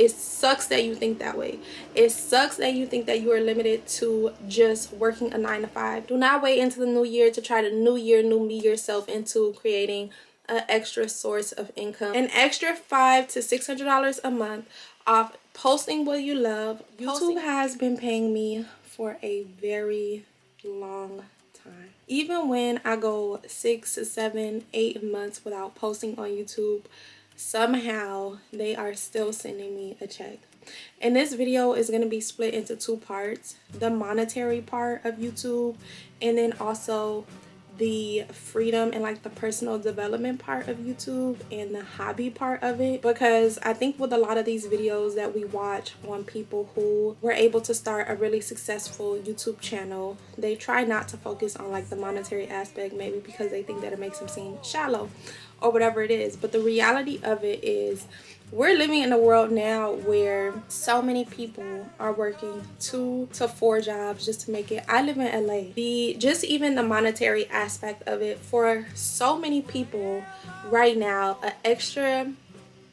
It sucks that you think that way. It sucks that you think that you are limited to just working a 9 to 5. Do not wait until the new year to try to new year, new me yourself into creating an extra source of income. An extra $500 to $600 a month off posting what you love. YouTube has been paying me for a very long time. Even when I go 6 to 7, 8 months without posting on YouTube, somehow they are still sending me a check. And this video is going to be split into 2 parts: the monetary part of YouTube, and then also the freedom and like the personal development part of YouTube and the hobby part of it. Because I think with a lot of these videos that we watch on people who were able to start a really successful YouTube channel, they try not to focus on like the monetary aspect, maybe because they think that it makes them seem shallow or whatever it is. But the reality of it is, we're living in a world now where so many people are working 2 to 4 jobs just to make it. I live in LA. Just even the monetary aspect of it, for so many people right now, an extra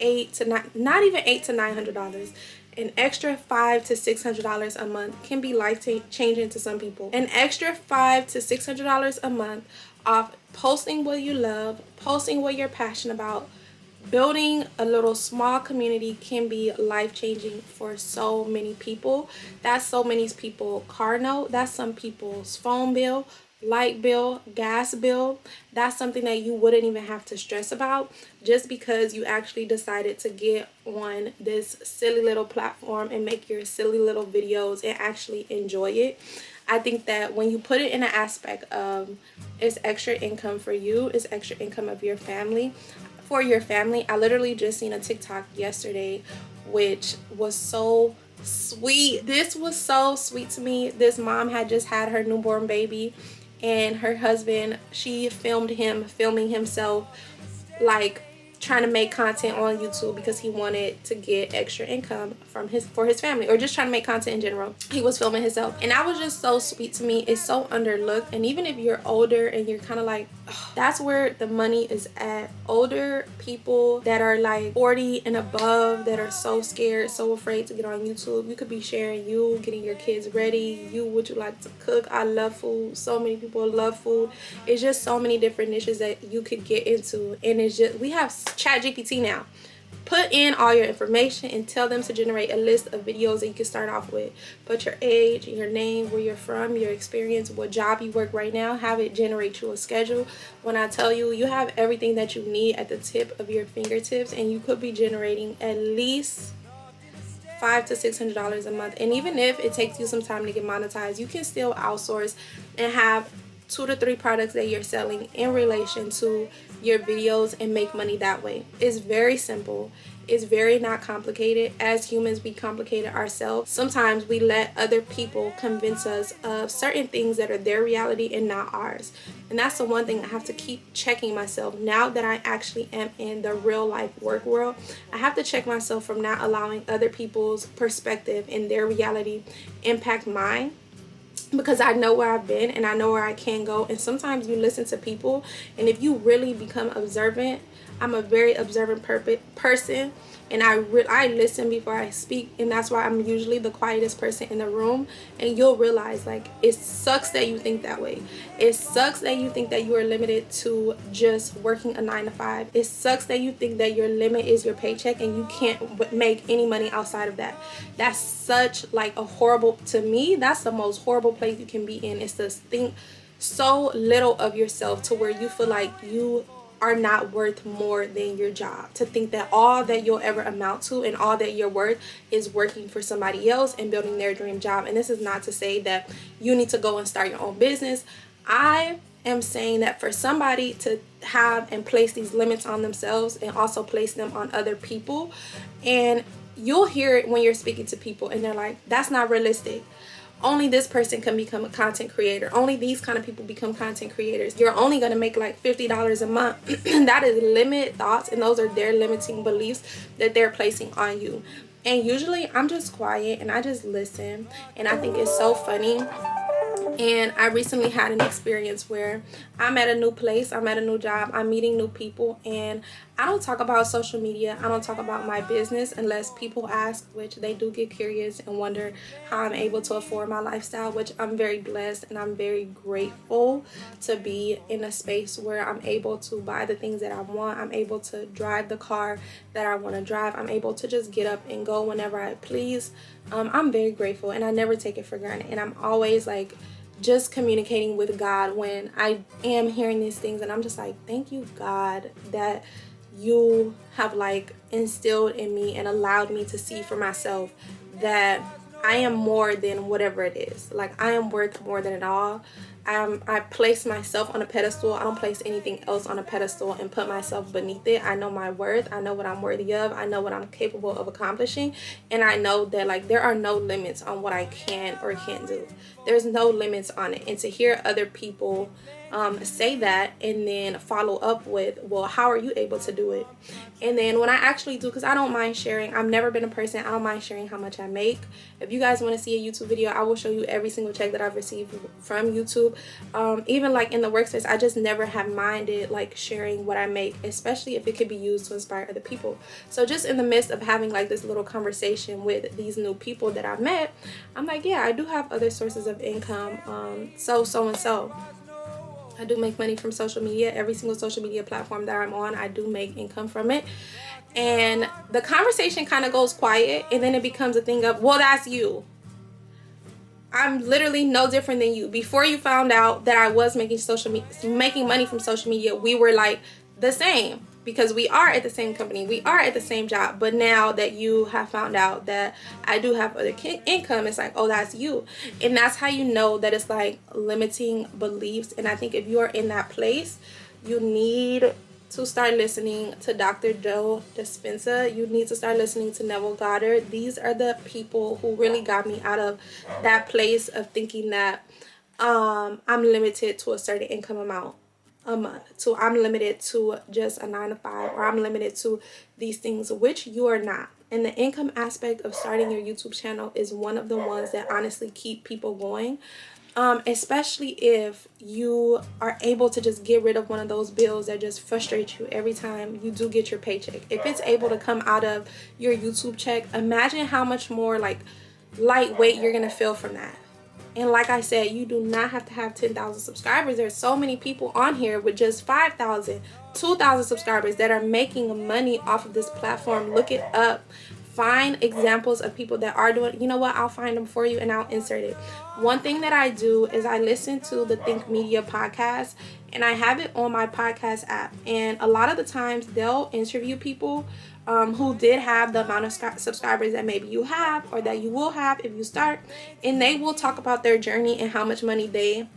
$800 to not even $800 to $900, an extra $500 to $600 a month can be life changing to some people. An extra $500 to $600 a month off posting what you love, posting what you're passionate about, building a little small community can be life-changing for so many people. That's so many people car note, that's some people's phone bill, light bill, gas bill. That's something that you wouldn't even have to stress about just because you actually decided to get on this silly little platform and make your silly little videos and actually enjoy it. I think that when you put it in an aspect of it's extra income for you, it's extra income of your family, for your family. I literally just seen a TikTok yesterday which was so sweet. This was so sweet to me. This mom had just had her newborn baby, and her husband, she filmed him filming himself, like trying to make content on YouTube because he wanted to get extra income from for his family, or just trying to make content in general. He was filming himself, and that was just so sweet to me. It's so underlooked. And even if you're older and you're kind of like, ugh, that's where the money is at. Older people that are like 40 and above, that are so scared, so afraid to get on YouTube. You could be sharing you getting your kids ready, you would you like to cook. I love food. So many people love food. It's just so many different niches that you could get into, and it's just, we have ChatGPT now. Put in all your information and tell them to generate a list of videos that you can start off with. Put your age, your name, where you're from, your experience, what job you work right now. Have it generate you a schedule. When I tell you, you have everything that you need at the tip of your fingertips, and you could be generating at least $500 to $600 a month. And even if it takes you some time to get monetized, you can still outsource and have 2 to 3 products that you're selling in relation to your videos and make money that way. It's very simple. It's very not complicated. As humans, we complicate it ourselves. Sometimes we let other people convince us of certain things that are their reality and not ours. And that's the one thing I have to keep checking myself. Now that I actually am in the real life work world, I have to check myself from not allowing other people's perspective and their reality impact mine, because I know where I've been and I know where I can go. And sometimes you listen to people, and if you really become observant, I'm a very observant person, and I listen before I speak, and that's why I'm usually the quietest person in the room. And you'll realize, like, it sucks that you think that way. It sucks that you think that you are limited to just working a 9 to 5. It sucks that you think that your limit is your paycheck and you can't make any money outside of that. That's such like a horrible, to me, that's the most horrible place you can be in, is to think so little of yourself to where you feel like you are not worth more than your job. To think that all that you'll ever amount to and all that you're worth is working for somebody else and building their dream job. And this is not to say that you need to go and start your own business. I am saying that for somebody to have and place these limits on themselves and also place them on other people, and you'll hear it when you're speaking to people and they're like, that's not realistic. Only this person can become a content creator. Only these kind of people become content creators. You're only going to make like $50 a month. That is limited thoughts, and those are their limiting beliefs that they're placing on you. And usually I'm just quiet and I just listen, and I think it's so funny. And I recently had an experience where I'm at a new place, I'm at a new job, I'm meeting new people, and I don't talk about social media. I don't talk about my business unless people ask, which they do get curious and wonder how I'm able to afford my lifestyle, which I'm very blessed and I'm very grateful to be in a space where I'm able to buy the things that I want. I'm able to drive the car that I want to drive. I'm able to just get up and go whenever I please. I'm very grateful and I never take it for granted. And I'm always like just communicating with God when I am hearing these things, and I'm just like, thank you, God, that you have like instilled in me and allowed me to see for myself that I am more than whatever it is. Like, I am worth more than it all. I place myself on a pedestal. I don't place anything else on a pedestal and put myself beneath it. I know my worth. I know what I'm worthy of. I know what I'm capable of accomplishing. And I know that like there are no limits on what I can or can't do. There's no limits on it. And to hear other people say that and then follow up with, well, how are you able to do it? And then when I actually do, because I don't mind sharing, I've never been a person, I don't mind sharing how much I make. If you guys want to see a YouTube video, I will show you every single check that I've received from YouTube. Even like in the workspace, I just never have minded like sharing what I make, especially if it could be used to inspire other people. So just in the midst of having like this little conversation with these new people that I've met, I'm like, yeah, I do have other sources of income. So I do make money from social media. Every single social media platform that I'm on, I do make income from it. And the conversation kind of goes quiet, and then it becomes a thing of, well, that's you. I'm literally no different than you. Before you found out that I was making money from social media, we were like the same, because we are at the same company, we are at the same job. But now that you have found out that I do have other income, it's like, oh, that's you. And that's how you know that it's like limiting beliefs. And I think if you are in that place, you need to start listening to Dr. Joe Dispenza. You need to start listening to Neville Goddard. These are the people who really got me out of that place of thinking that I'm limited to a certain income amount a month. So I'm limited to just a 9-to-5, or I'm limited to these things, which you are not. And the income aspect of starting your YouTube channel is one of the ones that honestly keep people going. Especially if you are able to just get rid of one of those bills that just frustrate you every time you do get your paycheck. If it's able to come out of your YouTube check, imagine how much more like lightweight you're gonna feel from that. And like I said, you do not have to have 10,000 subscribers. There's so many people on here with just 5,000, 2,000 subscribers that are making money off of this platform. Look it up. Find examples of people that are doing, you know what, I'll find them for you and I'll insert it. One thing that I do is I listen to the Think Media podcast, and I have it on my podcast app. And a lot of the times they'll interview people who did have the amount of subscribers that maybe you have, or that you will have if you start. And they will talk about their journey and how much money they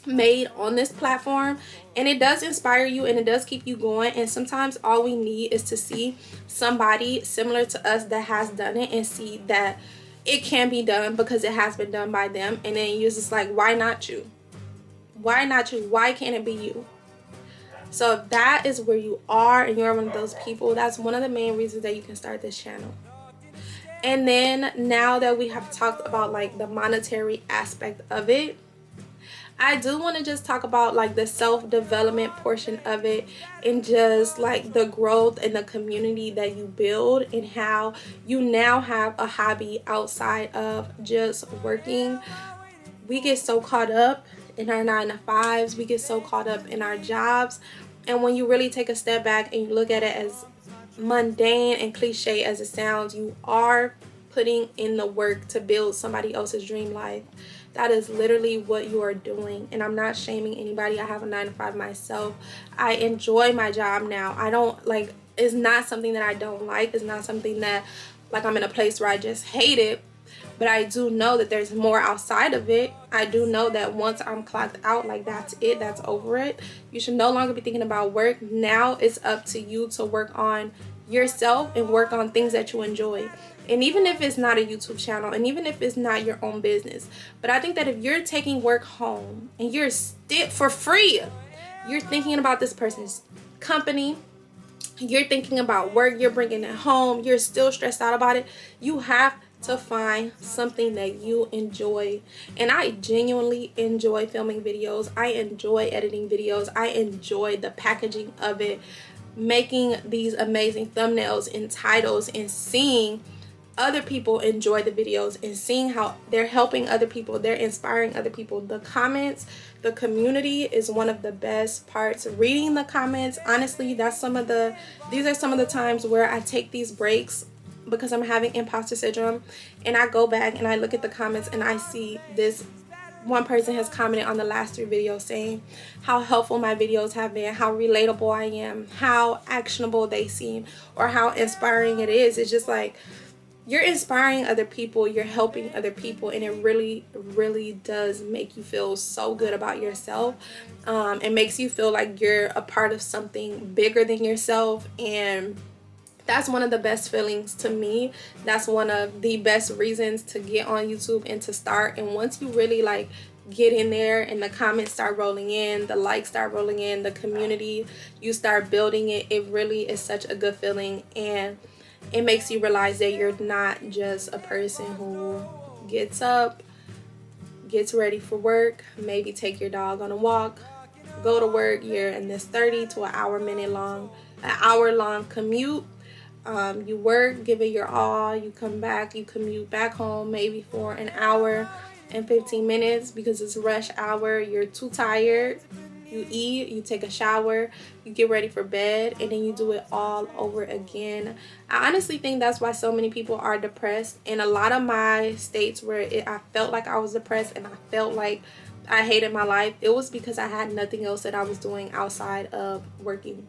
made on this platform. And it does inspire you and it does keep you going. And sometimes all we need is to see somebody similar to us that has done it and see that it can be done because it has been done by them. And then you're just like, why not you? Why not you? Why can't it be you? So if that is where you are and you're one of those people, that's one of the main reasons that you can start this channel. And then now that we have talked about like the monetary aspect of it, I do want to just talk about like the self-development portion of it, and just like the growth and the community that you build, and how you now have a hobby outside of just working. We get so caught up in our 9-to-5s, we get so caught up in our jobs, and when you really take a step back and you look at it, as mundane and cliche as it sounds, you are putting in the work to build somebody else's dream life. That is literally what you are doing. And I'm not shaming anybody. I have a 9-to-5 myself. I enjoy my job now. I don't like, it's not something that I don't like. It's not something that like I'm in a place where I just hate it. But I do know that there's more outside of it. I do know that once I'm clocked out, like that's it, that's over it. You should no longer be thinking about work. Now it's up to you to work on yourself and work on things that you enjoy. And even if it's not a YouTube channel, and even if it's not your own business, but I think that if you're taking work home and you're still for free, you're thinking about this person's company, you're thinking about work, you're bringing it home, you're still stressed out about it, you have to find something that you enjoy. And I genuinely enjoy filming videos. I enjoy editing videos. I enjoy the packaging of it. making these amazing thumbnails and titles and seeing other people enjoy the videos and seeing how they're helping other people, they're inspiring other people. The comments, the community is one of the best parts. Reading the comments, honestly, these are some of the times where I take these breaks because I'm having imposter syndrome, and I go back and I look at the comments and I see this one person has commented on the last 3 videos saying how helpful my videos have been, how relatable I am, how actionable they seem, or how inspiring it is. It's just like, you're inspiring other people, you're helping other people, and it really, really does make you feel so good about yourself. It makes you feel like you're a part of something bigger than yourself, and that's one of the best feelings to me. That's one of the best reasons to get on YouTube and to start. And once you really like get in there and the comments start rolling in, the likes start rolling in, the community, you start building it, it really is such a good feeling. And it makes you realize that you're not just a person who gets up, gets ready for work, maybe take your dog on a walk, go to work. You're in this 30 to an hour long commute. You work, give it your all, you come back, you commute back home maybe for an hour and 15 minutes because it's rush hour. You're too tired. You eat, you take a shower, you get ready for bed, and then you do it all over again. I honestly think that's why so many people are depressed. In a lot of my states where I felt like I was depressed and I felt like I hated my life, it was because I had nothing else that I was doing outside of working.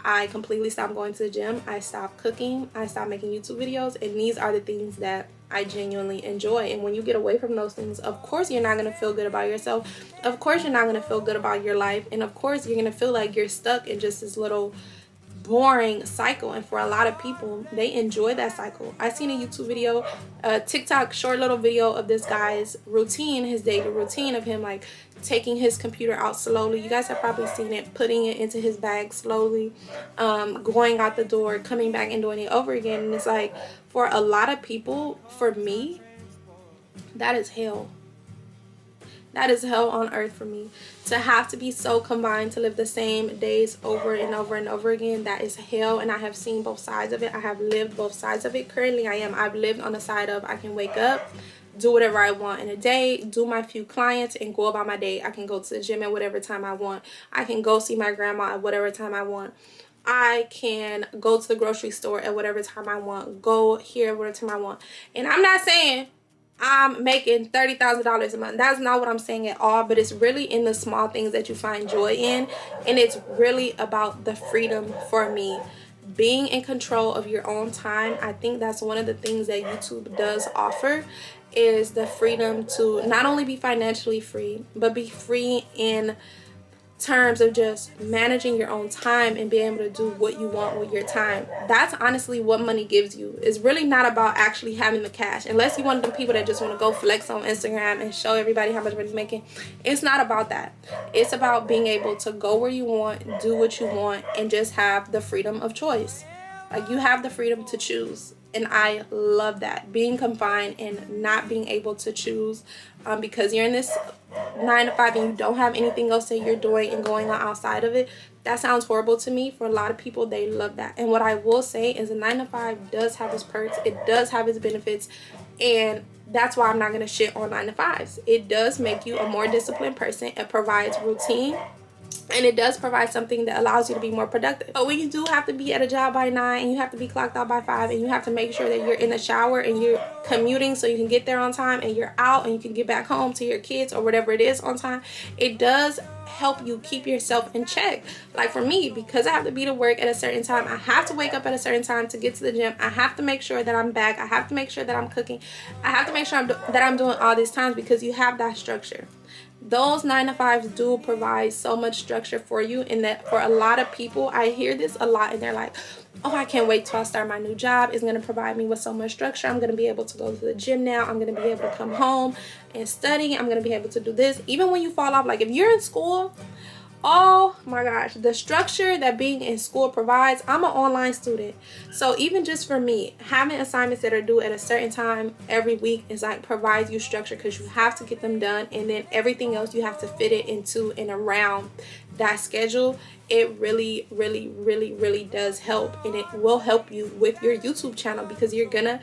I completely stopped going to the gym. I stopped cooking. I stopped making YouTube videos. And these are the things that I genuinely enjoy. And when you get away from those things, of course you're not going to feel good about yourself. Of course you're not going to feel good about your life. And of course you're going to feel like you're stuck in just this little boring cycle. And for a lot of people, they enjoy that cycle. I seen a YouTube video, a TikTok short little video of this guy's routine, his daily routine of him like taking his computer out slowly. You guys have probably seen it, putting it into his bag slowly, going out the door, coming back and doing it over again. And it's like, for a lot of people, for me, that is hell. That is hell on earth for me. To have to be so combined to live the same days over and over and over again, that is hell. And I have seen both sides of it. I have lived both sides of it. Currently I've lived on the side of I can wake up, do whatever I want in a day, do my few clients, and go about my day. I can go to the gym at whatever time I want. I can go see my grandma at whatever time I want. I can go to the grocery store at whatever time I want. Go here at whatever time I want. And I'm not saying I'm making $30,000 a month. That's not what I'm saying at all. But it's really in the small things that you find joy in. And it's really about the freedom for me. Being in control of your own time. I think that's one of the things that YouTube does offer, is the freedom to not only be financially free, but be free in terms of just managing your own time and being able to do what you want with your time. That's honestly what money gives you. It's really not about actually having the cash, unless you're one of the people that just want to go flex on Instagram and show everybody how much money you're making. It's not about that. It's about being able to go where you want, do what you want, and just have the freedom of choice. Like, you have the freedom to choose. And I love that. Being confined and not being able to choose, because you're in this 9 to 5 and you don't have anything else that you're doing and going on outside of it. That sounds horrible to me. For a lot of people, they love that. And what I will say is a 9 to 5 does have its perks. It does have its benefits. And that's why I'm not going to shit on 9 to 5s. It does make you a more disciplined person. It provides routine. And it does provide something that allows you to be more productive. But when you do have to be at a job by 9 and you have to be clocked out by 5 and you have to make sure that you're in the shower and you're commuting so you can get there on time and you're out and you can get back home to your kids or whatever it is on time, it does help you keep yourself in check. Like for me, because I have to be to work at a certain time, I have to wake up at a certain time to get to the gym. I have to make sure that I'm back. I have to make sure that I'm cooking. I have to make sure that I'm doing all these times, because you have that structure. Those 9 to 5s do provide so much structure for you, and that for a lot of people, I hear this a lot and they're like, oh, I can't wait till I start my new job. It's going to provide me with so much structure. I'm going to be able to go to the gym now. I'm going to be able to come home and study. I'm going to be able to do this. Even when you fall off, like if you're in school, oh my gosh, the structure that being in school provides. I'm an online student, so even just for me, having assignments that are due at a certain time every week is like provides you structure, because you have to get them done, and then everything else you have to fit it into and around that schedule, it really, really, really, really does help. And it will help you with your YouTube channel because you're gonna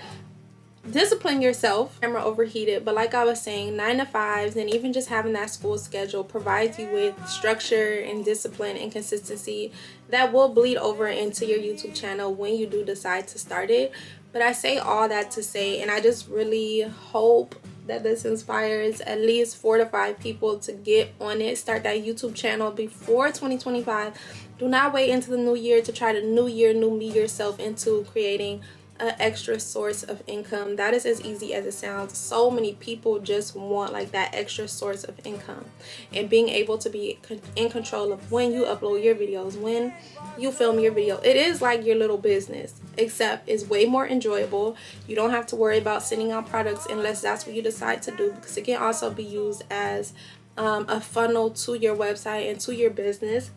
discipline yourself. Camera overheated, but like I was saying, 9 to 5s and even just having that school schedule provides you with structure and discipline and consistency that will bleed over into your YouTube channel when you do decide to start it. But I say all that to say, and I just really hope that this inspires at least 4 to 5 people to get on it, start that YouTube channel before 2025. Do not wait into the new year to try to new year, new me yourself into creating an extra source of income. That is as easy as it sounds. So many people just want like that extra source of income, and being able to be in control of when you upload your videos, when you film your video. It is like your little business, except it's way more enjoyable. You don't have to worry about sending out products unless that's what you decide to do, because it can also be used as a funnel to your website and to your business.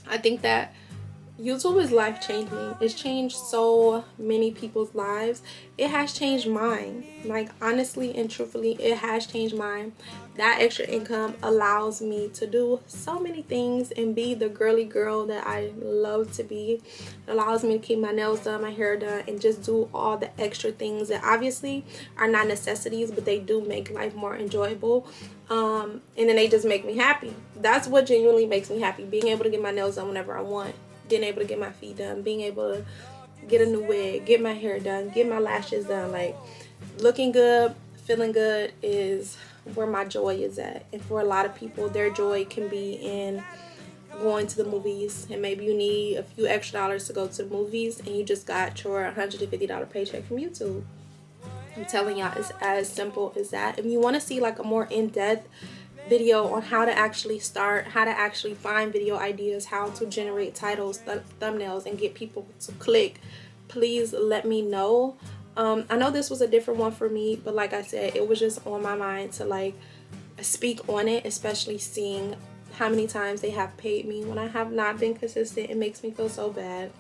I think that YouTube is life-changing. It's changed so many people's lives. It has changed mine. Like, honestly and truthfully, it has changed mine. That extra income allows me to do so many things and be the girly girl that I love to be. It allows me to keep my nails done, my hair done, and just do all the extra things that obviously are not necessities, but they do make life more enjoyable. And then they just make me happy. That's what genuinely makes me happy. Being able to get my nails done whenever I want. Being able to get my feet done, being able to get a new wig, get my hair done, get my lashes done. Like, looking good, feeling good is where my joy is at. And for a lot of people, their joy can be in going to the movies, and maybe you need a few extra dollars to go to the movies, and you just got your $150 paycheck from YouTube. I'm telling y'all, it's as simple as that. If you want to see like a more in-depth video on how to actually start, how to actually find video ideas, how to generate titles, thumbnails, and get people to click, please let me know. I know this was a different one for me, but like I said, it was just on my mind to like speak on it, especially seeing how many times they have paid me when I have not been consistent. It makes me feel so bad.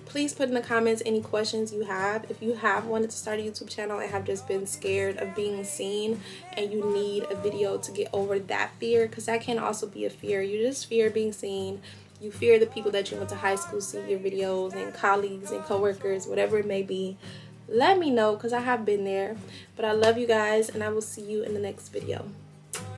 Please put in the comments any questions you have. If you have wanted to start a YouTube channel and have just been scared of being seen, and you need a video to get over that fear, because that can also be a fear. You just fear being seen. You fear the people that you went to high school see your videos, and colleagues and coworkers, whatever it may be. Let me know, because I have been there. But I love you guys, and I will see you in the next video.